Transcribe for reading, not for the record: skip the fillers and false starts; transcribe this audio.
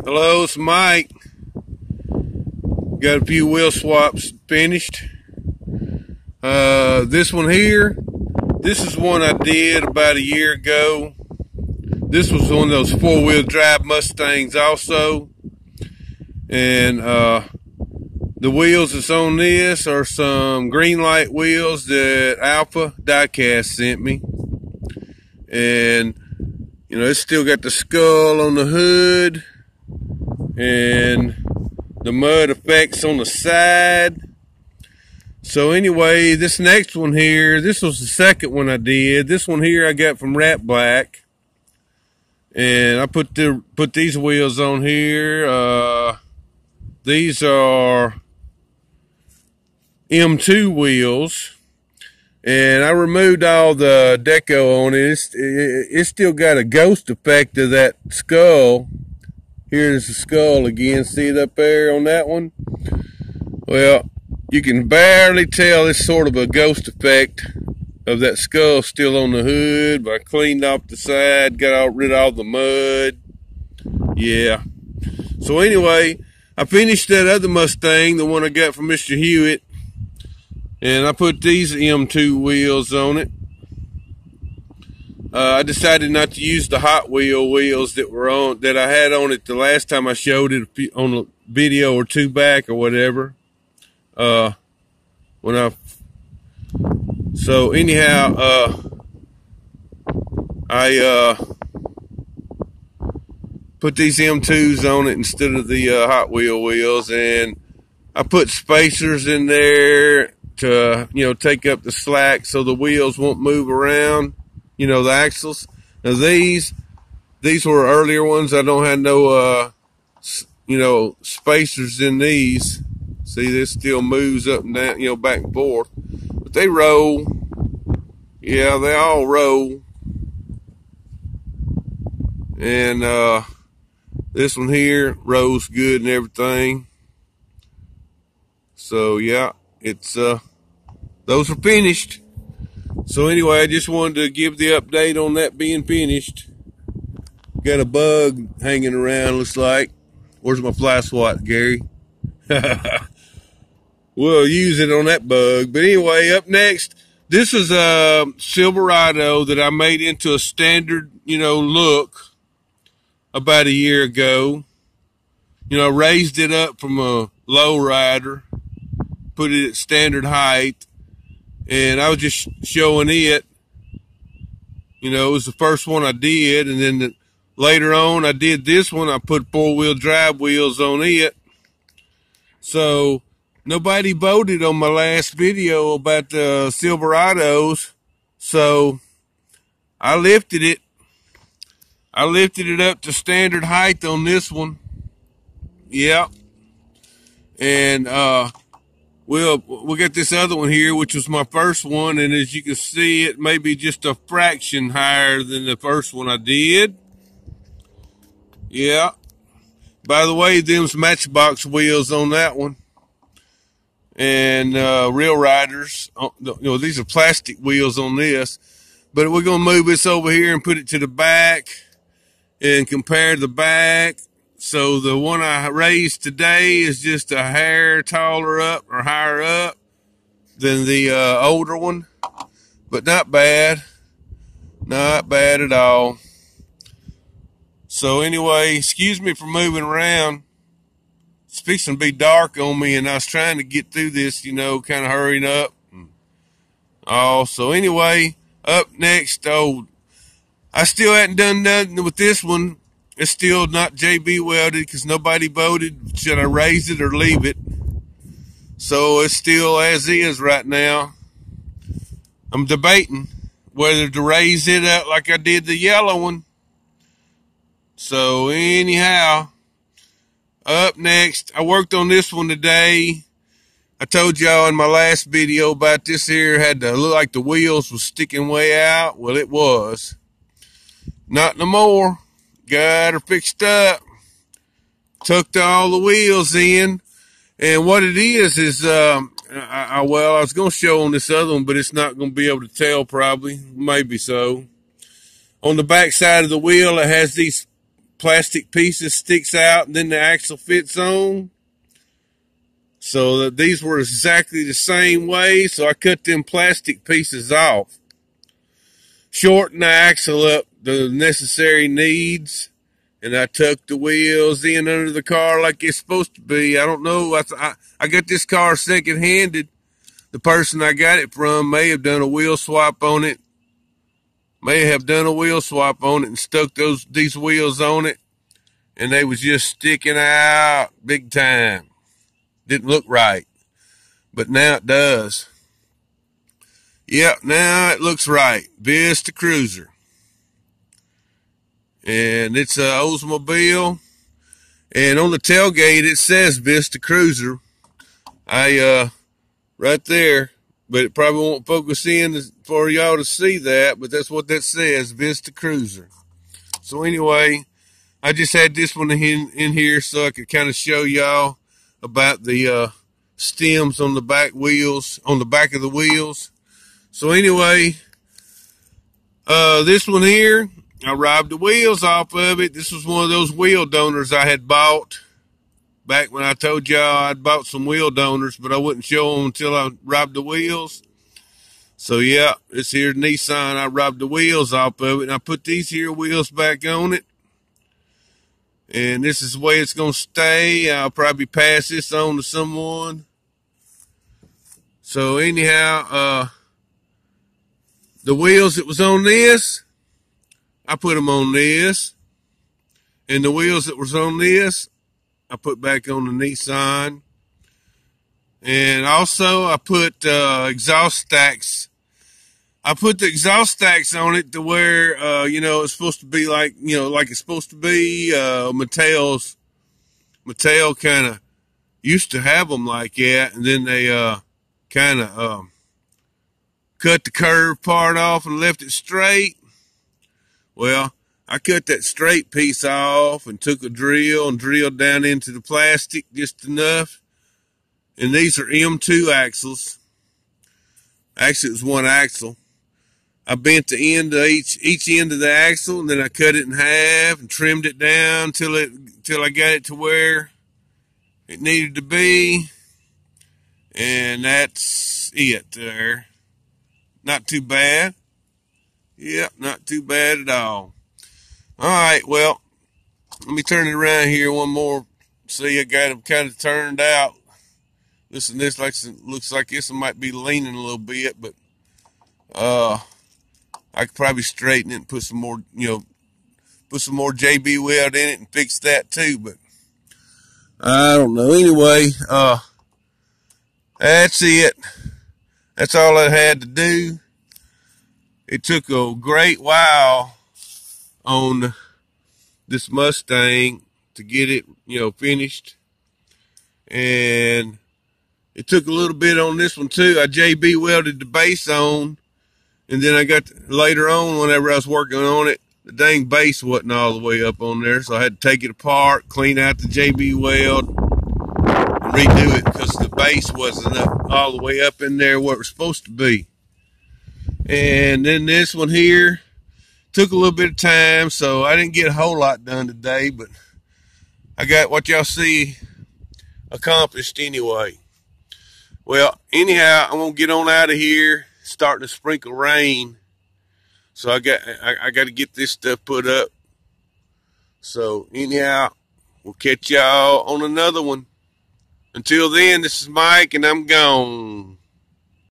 Hello, it's Mike. Got a few wheel swaps finished. This one here, this is one I did about a year ago. This was one of those four-wheel drive Mustangs also. And the wheels that's on this are some Greenlight wheels that Alpha Diecast sent me. And, you know, it's still got the skull on the hood and the mud effects on the side. So anyway, this next one here, this was the second one I did. This one here I got from Rat Black, and I put these wheels on here. These are M2 wheels, and I removed all the deco on it. It's still got a ghost effect of that skull. Here's the skull again. See it up there on that one? Well, you can barely tell it's sort of a ghost effect of that skull still on the hood, but I cleaned off the side, got rid of all the mud. Yeah. So anyway, I finished that other Mustang, the one I got from Mr. Hewitt, and I put these M2 wheels on it. I decided not to use the Hot Wheel wheels that I had on it the last time I showed it on a video or two back or whatever. So anyhow, I put these M2s on it instead of the Hot Wheel wheels, and I put spacers in there to, you know, take up the slack so the wheels won't move around. You know, the axles. Now these were earlier ones. I don't have no, you know, spacers in these. See, this still moves up and down, you know, back and forth. But they roll. Yeah, they all roll. And this one here rolls good and everything. So yeah, it's those are finished. So anyway, I just wanted to give the update on that being finished. Got a bug hanging around, looks like. Where's my fly swat, Gary? We'll use it on that bug. But anyway, up next, this is a Silverado that I made into a standard, you know, look about a year ago. You know, raised it up from a low rider, put it at standard height. And I was just showing it, you know, it was the first one I did. And then later on, I did this one. I put four-wheel drive wheels on it. So nobody voted on my last video about the Silverados. So I lifted it. I lifted it up to standard height on this one. Yep. And, we'll get this other one here, which was my first one, and as you can see, it may be just a fraction higher than the first one I did. Yeah. By the way, them's Matchbox wheels on that one. And Real Riders. You know, these are plastic wheels on this. But we're going to move this over here and put it to the back and compare the back. So the one I raised today is just a hair taller up or higher up than the older one, but not bad. Not bad at all. So anyway, excuse me for moving around. It's fixing to be dark on me, and I was trying to get through this, you know, kind of hurrying up. Oh, so anyway, up next, I still hadn't done nothing with this one. It's still not JB welded because nobody voted. Should I raise it or leave it? So it's still as is right now. I'm debating whether to raise it up like I did the yellow one. So anyhow, up next, I worked on this one today. I told y'all in my last video about this here had to look like the wheels was sticking way out. Well, it was. Not no more. Got her fixed up, tucked all the wheels in, and what it is well, I was going to show on this other one, but it's not going to be able to tell probably, maybe so. On the back side of the wheel, it has these plastic pieces sticks out and then the axle fits on. So that these were exactly the same way. So I cut them plastic pieces off, shortened the axle up the necessary needs, and I tucked the wheels in under the car like it's supposed to be. I don't know. I got this car second-handed. The person I got it from may have done a wheel swap on it. And stuck these wheels on it, and they was just sticking out big time. Didn't look right, but now it does. Yep, now it looks right. Vista Cruiser. And it's an Oldsmobile. And on the tailgate, it says Vista Cruiser. Right there. But it probably won't focus in for y'all to see that. But that's what that says, Vista Cruiser. So anyway, I just had this one in here so I could kind of show y'all about the stems on the back wheels, on the back of the wheels. So anyway, this one here, I robbed the wheels off of it. This was one of those wheel donors I had bought back when I told y'all I'd bought some wheel donors, but I wouldn't show them until I robbed the wheels. So yeah, this here Nissan, I robbed the wheels off of it, and I put these here wheels back on it. And this is the way it's going to stay. I'll probably pass this on to someone. So anyhow, the wheels that was on this, I put them on this. And the wheels that was on this, I put back on the Nissan. And also I put exhaust stacks. I put the exhaust stacks on it to where, it's supposed to be like it's supposed to be. Mattel kind of used to have them like that. And then they kind of cut the curved part off and left it straight. Well, I cut that straight piece off and took a drill and drilled down into the plastic just enough. And these are M2 axles. Actually, it was one axle. I bent the end of each end of the axle, and then I cut it in half and trimmed it down till I got it to where it needed to be. And that's it there. Not too bad. Yep, not too bad at all. All right, well, let me turn it around here one more. See, I got it kind of turned out. Listen, this looks like this might be leaning a little bit, but I could probably straighten it and put some more, put some more JB Weld in it and fix that too, but I don't know. Anyway, that's it. That's all I had to do. It took a great while on this Mustang to get it, finished. And it took a little bit on this one too. I JB welded the base on, and then I got later on, whenever I was working on it, the dang base wasn't all the way up on there, so I had to take it apart, clean out the JB weld, and redo it because the base wasn't up all the way up in there where it was supposed to be. And then this one here took a little bit of time, so I didn't get a whole lot done today, but I got what y'all see accomplished anyway. Well, anyhow, I'm gonna get on out of here. It's starting to sprinkle rain, so I got to get this stuff put up. So anyhow, we'll catch y'all on another one. Until then, this is Mike, and I'm gone.